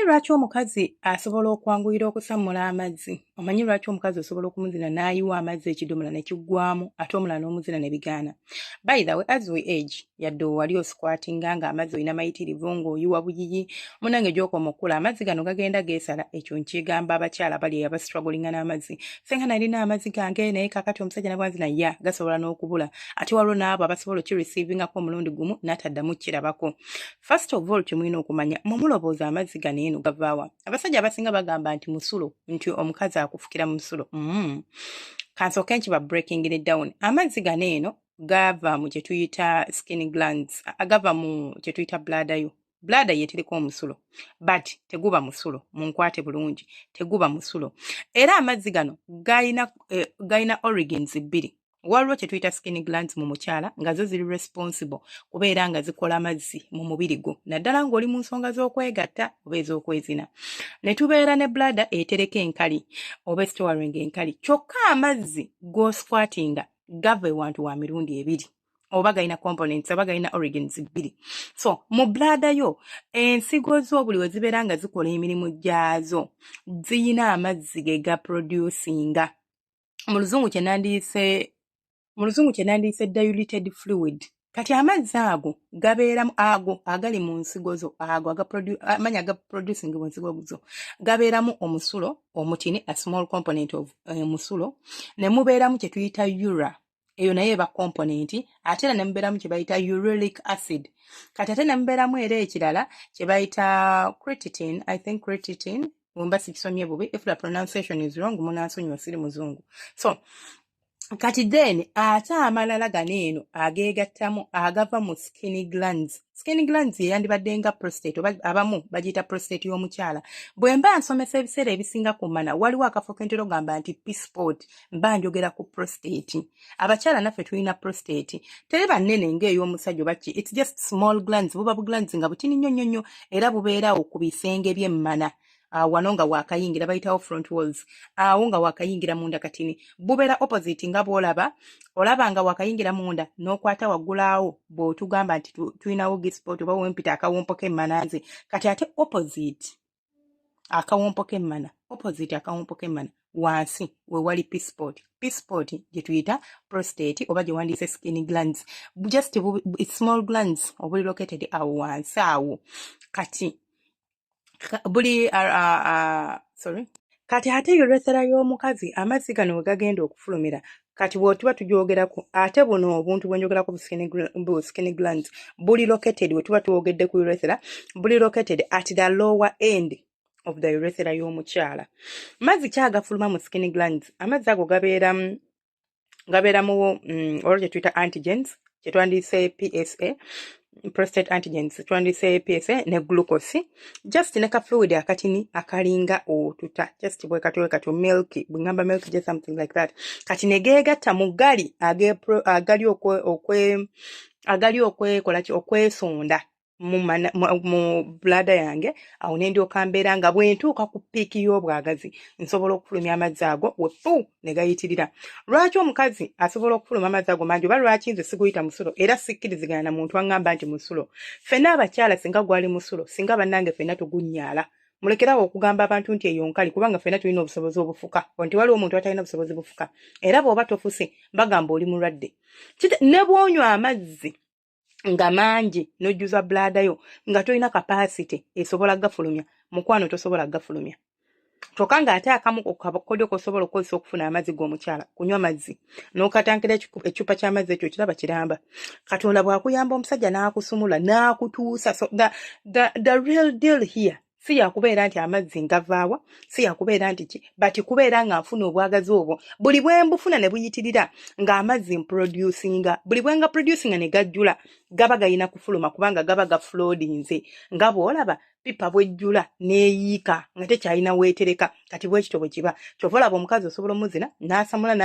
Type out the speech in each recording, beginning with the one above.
lwaki omukazi asobola okwanguyira okusamula amazzi? Omanyi lwaki omukazi osobola okumuzina n'ayiwa amazzi ekidomola ne kiggwamu ate omulala n'omuzina ne bigaana? By the way, as we age, yadde wali osquatinga ng'amazzi olina mayitirivu ng'oyiwa buyiyi, munnange gy'okoma okkula amazzi gano gagenda geesala. Ekyo nkigamba abakyala bali abastrugglinga n'amazzi. Senga nalina amazzi gange naye kaakati omusajja nagwanzina ya gasobola n'okubula. Ate waliwo n'abo abasobola okireceivingako omulundi gumu n'ataddamu kirabako. First of all, kimulina okumanya mumulobooza amazzi gano eno gavaawa. Abasajja abasinga bagamba nti musulo, nti omukazi akufukira mu musulo. Kansooke nkiba breaking it down. Amazzi gano eno gava mu kye tuyita skin glands, agava mu kye tuyita bladder yo. Bladder yetereko omusulo, but teguba musulo. Munkwate bulungi, teguba musulo. Era amazzi gano gayina organs bbiri. Waliwo kye tuyita skin glands mu mukyala nga zo ziri responsible kubeera nga zikola amazzi mu mubiri gwo naddala ng'oli mu nsonga z'okwegatta oba ez'okwezina. Ne tubeera ne bladder etereka enkali oba storing enkali. Kyokka amazzi g'osquatinga gava ewantu wa mirundi ebiri oba galina components oba galina organs bbiri. So mu bladder yo ensigo zo buli we zibeera nga zikola emirimu gyazo ziyina amazzi ge gaproducinga. Mu luzungu kye nandiyise diluted fluid. Kati amazzi ago gabeeramu ago agali mu nsigo zo ago amanya agaproducing mu nsigo zo gabeeramu omusulo omutini, a small component of musulo, ne mubeeramu kye tuyita ura. Eyo naye eba component, ate ne mubeeramu kye bayita uric acid. Kati ate ne mubeeramu era ekirala kye bayita creatine, I think creatine, mumba sikisomye bubi, if the pronunciation is wrong munansonyiwa siri muzungu. So kati then ate amalala gano eno ageegattamu agava mu skin glands. Skin glands yandibadde nga prostate oba abamu bagiyita prostate y'omukyala. Bwe mba nsomesa ebiseera ebisinga ku mana waliwo akafo kentera ogamba nti P-spot mba njogera ku prostate. Abakyala naffe tulina prostate. Tereba nnene ng'ey'omusajja oba ki, it's just small glands. Buba buglands nga butini nnyo nnyo era bubeerawo ku bisenge by'emmana. Wano nga wakayingira bayitawo front walls, awo nga wakayingira munda katini bubeera opposite nga bwolaba nga wakayingira munda n'okwata waggulaawo bw'otugamba nti tulinawo gispot oba wempita akawompo k'emmanaze. Kati ate opposite akawompo k'emmana wansi we wali P-spot. P-spot gye tuyita prostate oba gye wandiise skin glands, just small glands obuli located awo wansi awo. Kati kati ate urethra y'omukazi amazzi gano we gagenda okufulumira kati bw'otuba tugyogerako ate buno obuntu bwe njogerako bu skin glands buli located we tuba tuwogedde ku urethra buli located at the lower end of the urethra y'omukyala. Mazzi kyagafuluma mu skin glands, amazzi ago gabeeramu olwo kye tuyita antigens kye twandiyise PSA, prostate antigens twandise PSA ne glucose, just ne ka fluid akatini akalinga otuta, just bwe kati milk, bwingamba milk, just something like that. Kati ne geegatta mu gali agali okwesonda mu bladder yange, awo ne ndyoka mbeera nga bwe ntuuka ku piiki y'obwagazi nsobola okufulumya amazzi ago wefu ne gayitirira. Lwaki omukazi asobola okufuluma amazzi ago mangi oba lwaki nze siguyita musulo era sikkirizigana na muntu aŋŋamba nti musulo? Ffenna abakyala singa gwali musulo, singa bannange ffenna tugunnyaala. Mulekerawo okugamba abantu nti eyo nkali kubanga ffenna tulina obusobozi obufuka, nti waliwo omuntu atalina obusobozi bufuka. Era bw'oba tofuse bagamba oli mulwadde. Ne bw'onywa amazzi nga mangi n'ojjuza bladder yo nga tolina capacity esobola gafulumya, mukwano tosobola gafulumya. Kyokka ng'ate akamu ku kakodyo k'osobola okukozesa okufuna amazzi g'omukyala kunywa mazzi n'okatankira ecupa ky'amazzi ekyo kiraba kiramba. Katonda bw'akuyamba omusajja n'akusumula n'akutuusa. So the real deal here si yakubeera nti amazzi ngavaawa, si yakubeera nti ki, but kubeera nga nfuna obwagazi obwo buli bwe mbufuna ne buyitirira ng'amazzi mproducinga, buli bwe nga producinga ne gajjula gaba gayina kufuluma kubanga gaba gafloodinze nga bw'olaba pipa bwejjula neeyiika nga tekyalina weetereka. Kati bwekito bwe kiba kyova olaba omukazi osobola omuzina n'asamula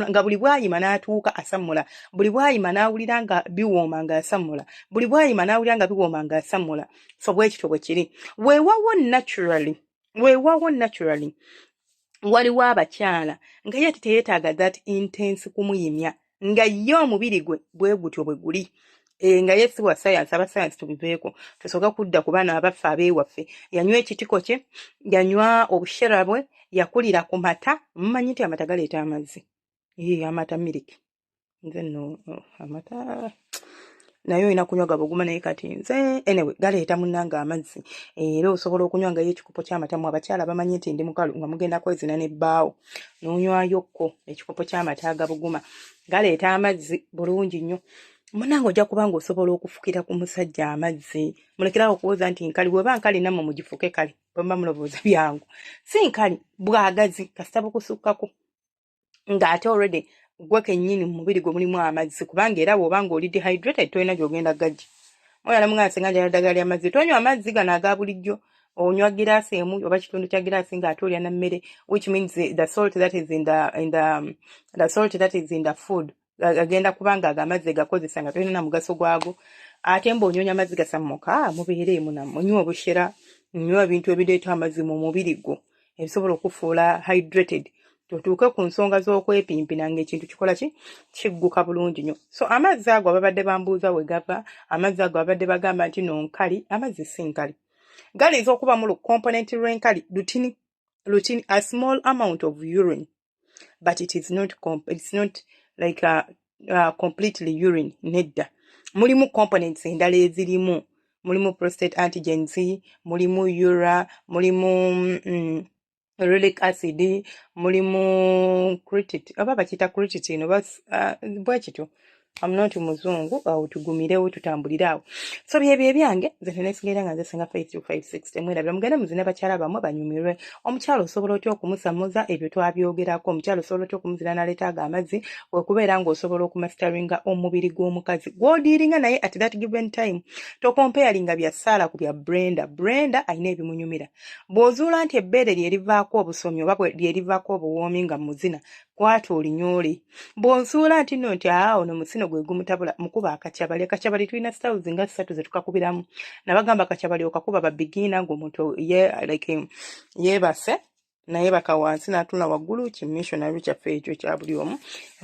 nga buli bw'ayima n'atuuka asamula, buli bw'ayima n'awulira nga biwooma ng'asamula, buli bw'ayima n'awulira nga biwooma ng'asamula. So bwekito bwe kiri. Weewawo naturally waliwo abakyala nga ye teyeetaaga that intense kumuyimya nga ye omubiri gwe bwe gutyo bwe guli. nga yesi wa science aba science tubiveeko tusooka kudda ku baana abaffe abeewaffe yanywa ekitiko kye yanywa obushera bwe yakulira ku mata mumanyi nti amata galeeta amazzi amata miliki nze nno amata naye olina kunywa gabuguma naye kati nze anyway galeeta munnanga amazzi era osobola okunywa ngayo ekikopo ky'amata mu abakyala bamanyi nti ndi mukalu nga mugenda kwezina n'ebbaawo n'onywayokko ekikopo ky'amata agabuguma galeeta amazzi bulungi nnyo munnanga ojja kuba ng'osobola okufukira ku musajja amazzi mulekerawo okuwoza nti nkali bw'oba nkali nammwe mugifuke kale bwemba mulowooza byangu si nkali bwagazi kasita bukusukkako ng'ate already gwe kennyini mu mubiri gwe mulimu amazzi kubanga era bw'oba ng'oli dehydrated tolina gy'ogenda gajja oyala mungase nga njala ddagala ly'amazzi tonywa amazzi gano aga bulijjo onywa giraasi emu oba kitundu kya giraasi ng'ate olya na mmere which means the salt that is in the food agenda kubanga agamazzi gakozesa nga tolina na mugaso gwago ate mb'onyonya amazzi gasammuka mubeereemu nammwe nywa obushera nywa ebintu ebireeta amazzi mu mubiri gwo ebisobola okufuula hydrated totuuke ku nsonga z'okwepimpina ng'ekintu kikola ki kigguka bulungi nnyo so amazzi ago ababadde bambuuza we gava amazzi ago abadde bagamba nti no nkali amazzi si nkali galiza okuba mu component lw'enkali routine a small amount of urine but it's not like completely urine nedda mulimu components endala ezirimu mulimu prostate antigens mulimu ura mulimu uric acid mulimu creatine oba bakita creatine oba bwekityo I'm not muzungu awo tugumirewo tutambulirawo so byebyo ebyange nze tenesigera nga nze singa 526 mwirabira mugende muzina bakyala bamwe banyumirwe omukyalo osobola otya okumusamuza ebyo twabyogerako omukyalo osobola otya okumuzina n'aleetaaga amazzi okubeera ng'osobola okumasitaringa omubiri gw'omukazi gw'odiiringa naye at that given time tokompeyalinga bya Saala ku bya Brenda alina ebimunyumira bw'ozuula nti ebbeere lyerivaako obusomi oba lyerivaako obuwoomi nga muzina kwata olinyole bw'onsuula nti nno nti ono musino gwe gumutabula mukuba akacabali tulina styles nga 3 ze tukakubiramu nabagamba akacabali okakuba babigina ng'omuntu yeebase naye baka wansi n'atula waggulu kimissionary kyaffe ekyo kya buli omu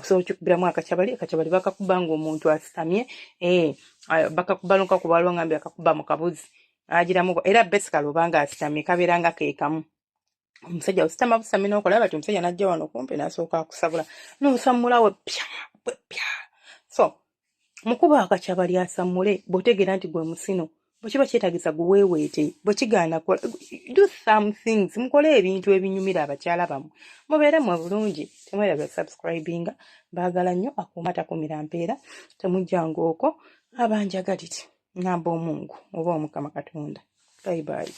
so okikubiramu akacabali bakakuba ng'omuntu asitamye bakakuba lonka ku balwo ngambi akakuba mu kabuzi agiramu era basically obanga asitamye kabeera nga keekamu omusajja ositama busami n'okola bati omusajja n'ajja wano kumpi n'asooka akusabula n'osammulawe pya so mukuba akacabali asammule bw'otegeera nti gwe musino bwe kiba kyetagisa guweeweete bwe kigaana do some things mukole ebintu ebinyumira abakyala bammwe mubeere mwe bulungi temwerabira subscribinga baagala nnyo akuuma takumira mpeera temujjanga okwo abanjagaliti ngamba omungu oba omukama katonda bye bye.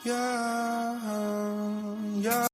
Yeah.